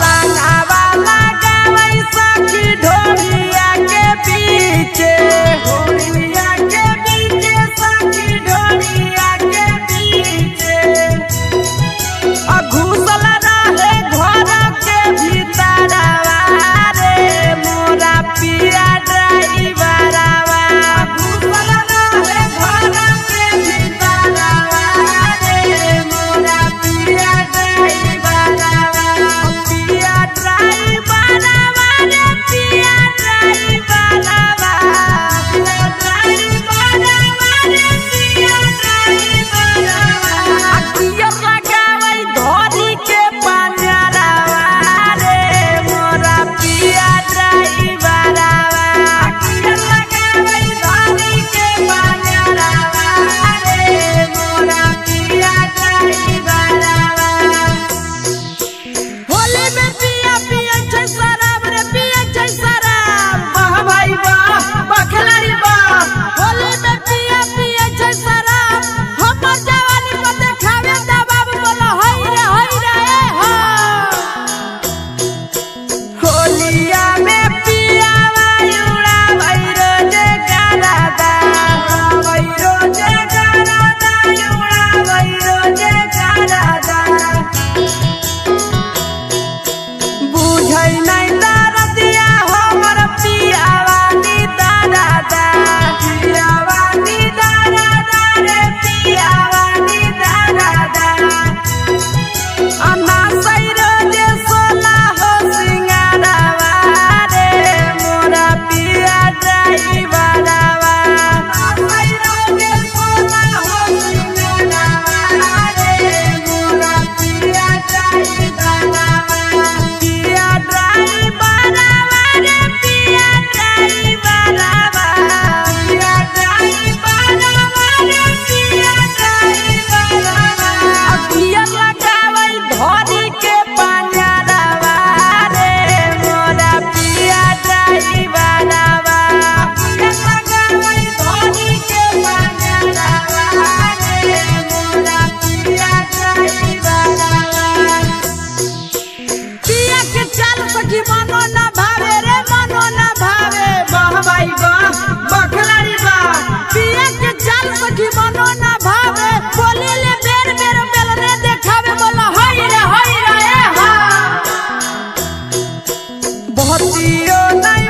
रंगावा लगावई सखी ढोलिया के पीछे सखी ढोलिया के पीछे घुसल रहे घर के भीतरवा रे मोरा पिया ड्राइवरवा घुसल रहे घर के भीतरवा रे मोरा पिया ड्राइवरवा पिया ड्राइवरवा रे पिया ड्राइवरवा पिया ड्राइवरवा पिया लगावई धोरी के पंजरवा रे मोरा पिया ड्राइवरवा पिया लगावई धोरी के पंजरवा रे मोरा पिया ड्राइवरवा होली में पिया पिया छै शराब रे पिया छै शराब वाह भाई वाह बखलारी वाह होली में पिया पिया छै शराब हमर जवानी को देखावे दबाव बोलो होई रे ए हो होलिया में पिया वायुड़ा भैरो जे गारादा भैरो जे गारादा युड़ा भैरो जे गारादा बुझै नहीं दरदिया हमर पियावा नी दादा पियावा नी दादा रे पियावा नी दादा अन्ना सैरो जे सोला हो सिंगारवा रे मोरा पिया ड्राइवरवा सैरो जे सोला हो सिंगारवा रे मोरा पिया ड्राइवरवा पिया ड्राइवरवा रे पिया ड्राइवरवा पिया ड्राइवरवा रे पिया ड्राइवरवा पिया लगावई धोरी के पंजरवा रे मोरा पिया ड्राइवरवा पिया लगावई धोरी के पंजरवा रे मोरा पिया ड्राइवरवा पिया के चाल सखी मनो ना भावे रे मनो ना भावे वाह भाई वाह बखलारी वाह पिया के चाल सखी मनो ना भावे बोले ले बेर बेर मेलने देखावे बोला होई रे ए हा बहुतियो नहीं